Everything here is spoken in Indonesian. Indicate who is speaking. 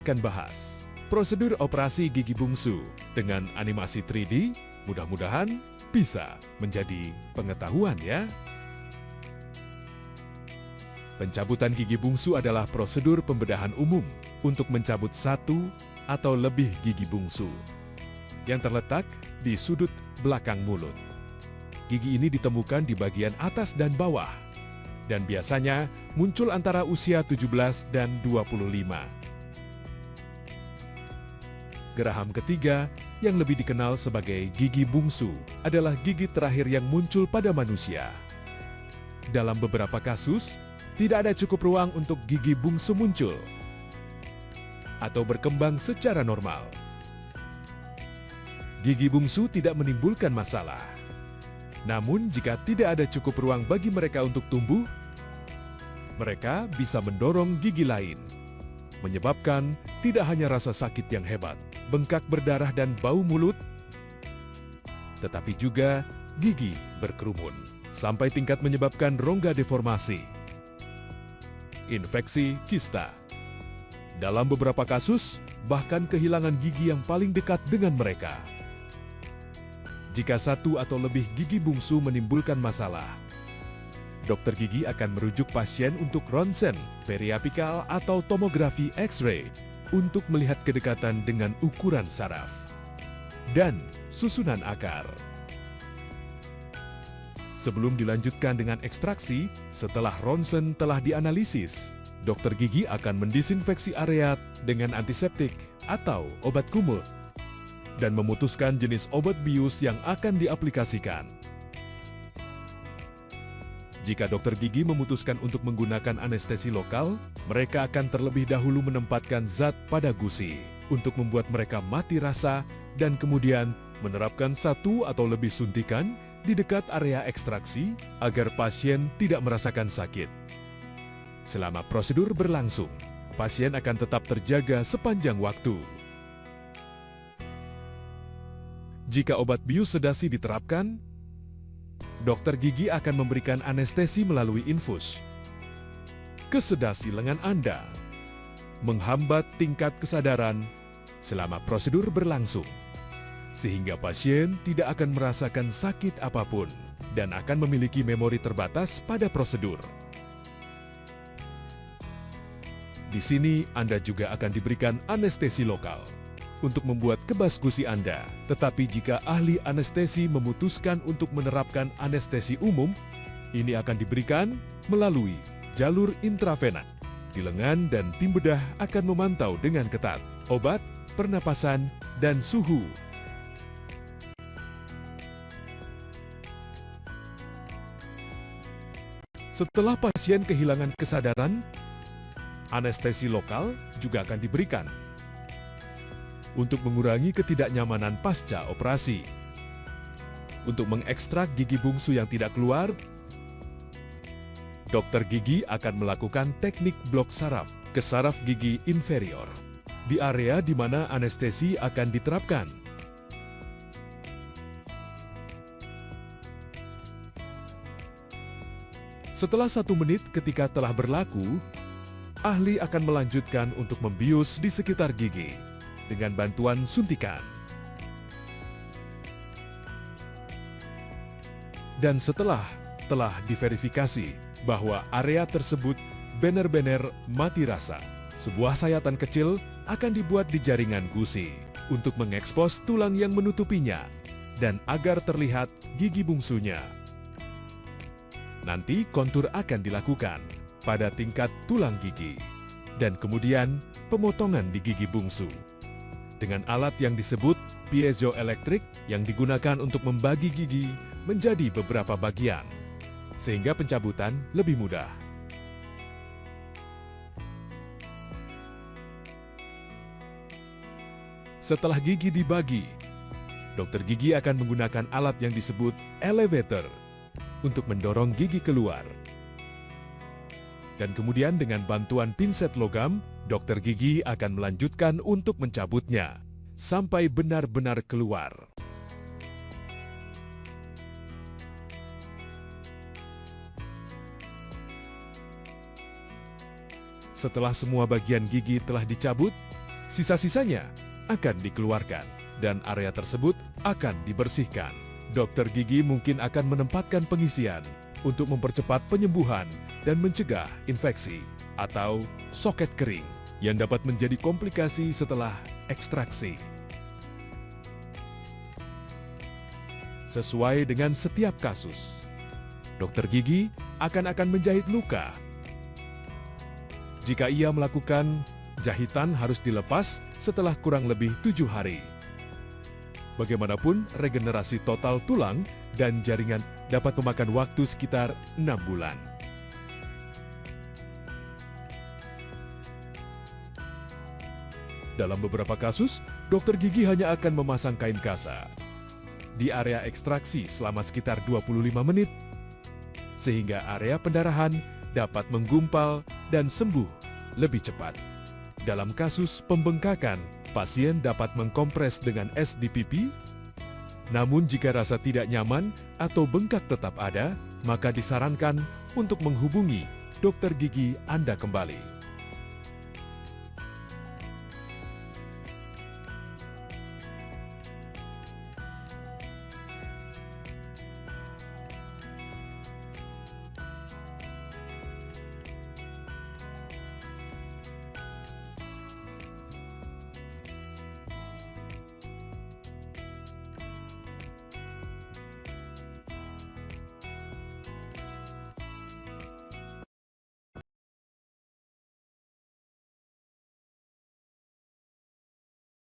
Speaker 1: akan bahas prosedur operasi gigi bungsu dengan animasi 3D, mudah-mudahan bisa menjadi pengetahuan ya. Pencabutan gigi bungsu adalah prosedur pembedahan umum untuk mencabut satu atau lebih gigi bungsu yang terletak di sudut belakang mulut. Gigi ini ditemukan di bagian atas dan bawah dan biasanya muncul antara usia 17 dan 25. Geraham ketiga yang lebih dikenal sebagai gigi bungsu adalah gigi terakhir yang muncul pada manusia. Dalam beberapa kasus, tidak ada cukup ruang untuk gigi bungsu muncul atau berkembang secara normal. Gigi bungsu tidak menimbulkan masalah. Namun jika tidak ada cukup ruang bagi mereka untuk tumbuh, mereka bisa mendorong gigi lain, menyebabkan tidak hanya rasa sakit yang hebat, bengkak berdarah dan bau mulut, tetapi juga gigi berkerumun, sampai tingkat menyebabkan rongga deformasi, infeksi kista. Dalam beberapa kasus, bahkan kehilangan gigi yang paling dekat dengan mereka. Jika satu atau lebih gigi bungsu menimbulkan masalah, dokter gigi akan merujuk pasien untuk ronsen, periapikal, atau tomografi X-ray untuk melihat kedekatan dengan ukuran saraf dan susunan akar. Sebelum dilanjutkan dengan ekstraksi, setelah ronsen telah dianalisis, dokter gigi akan mendisinfeksi area dengan antiseptik atau obat kumur dan memutuskan jenis obat bius yang akan diaplikasikan. Jika dokter gigi memutuskan untuk menggunakan anestesi lokal, mereka akan terlebih dahulu menempatkan zat pada gusi untuk membuat mereka mati rasa dan kemudian menerapkan satu atau lebih suntikan di dekat area ekstraksi agar pasien tidak merasakan sakit. Selama prosedur berlangsung, pasien akan tetap terjaga sepanjang waktu. Jika obat bius sedasi diterapkan, dokter gigi akan memberikan anestesi melalui infus ke sedasi lengan Anda, menghambat tingkat kesadaran selama prosedur berlangsung, sehingga pasien tidak akan merasakan sakit apapun dan akan memiliki memori terbatas pada prosedur. Di sini Anda juga akan diberikan anestesi lokal untuk membuat kebas gusi Anda. Tetapi jika ahli anestesi memutuskan untuk menerapkan anestesi umum, ini akan diberikan melalui jalur intravena. Di lengan dan tim bedah akan memantau dengan ketat obat, pernapasan, dan suhu. Setelah pasien kehilangan kesadaran, anestesi lokal juga akan diberikan untuk mengurangi ketidaknyamanan pasca operasi. Untuk mengekstrak gigi bungsu yang tidak keluar, dokter gigi akan melakukan teknik blok saraf ke saraf gigi inferior di area di mana anestesi akan diterapkan. Setelah 1 menit ketika telah berlaku, ahli akan melanjutkan untuk membius di sekitar gigi dengan bantuan suntikan. Dan setelah telah diverifikasi bahwa area tersebut benar-benar mati rasa, sebuah sayatan kecil akan dibuat di jaringan gusi untuk mengekspos tulang yang menutupinya dan agar terlihat gigi bungsunya. Nanti kontur akan dilakukan pada tingkat tulang gigi dan kemudian pemotongan di gigi bungsu dengan alat yang disebut piezoelektrik yang digunakan untuk membagi gigi menjadi beberapa bagian, sehingga pencabutan lebih mudah. Setelah gigi dibagi, dokter gigi akan menggunakan alat yang disebut elevator untuk mendorong gigi keluar. Dan kemudian dengan bantuan pinset logam, dokter gigi akan melanjutkan untuk mencabutnya sampai benar-benar keluar. Setelah semua bagian gigi telah dicabut, Sisa-sisanya akan dikeluarkan dan area tersebut akan dibersihkan. Dokter gigi mungkin akan menempatkan pengisian untuk mempercepat penyembuhan dan mencegah infeksi atau soket kering yang dapat menjadi komplikasi setelah ekstraksi. Sesuai dengan setiap kasus, dokter gigi akan menjahit luka. Jika ia melakukan, jahitan harus dilepas setelah kurang lebih 7 hari. Bagaimanapun, regenerasi total tulang dan jaringan dapat memakan waktu sekitar 6 bulan. Dalam beberapa kasus, dokter gigi hanya akan memasang kain kasa di area ekstraksi selama sekitar 25 menit, sehingga area pendarahan dapat menggumpal dan sembuh lebih cepat. Dalam kasus pembengkakan, pasien dapat mengkompres dengan es di pipi. Namun jika rasa tidak nyaman atau bengkak tetap ada, maka disarankan untuk menghubungi dokter gigi Anda kembali.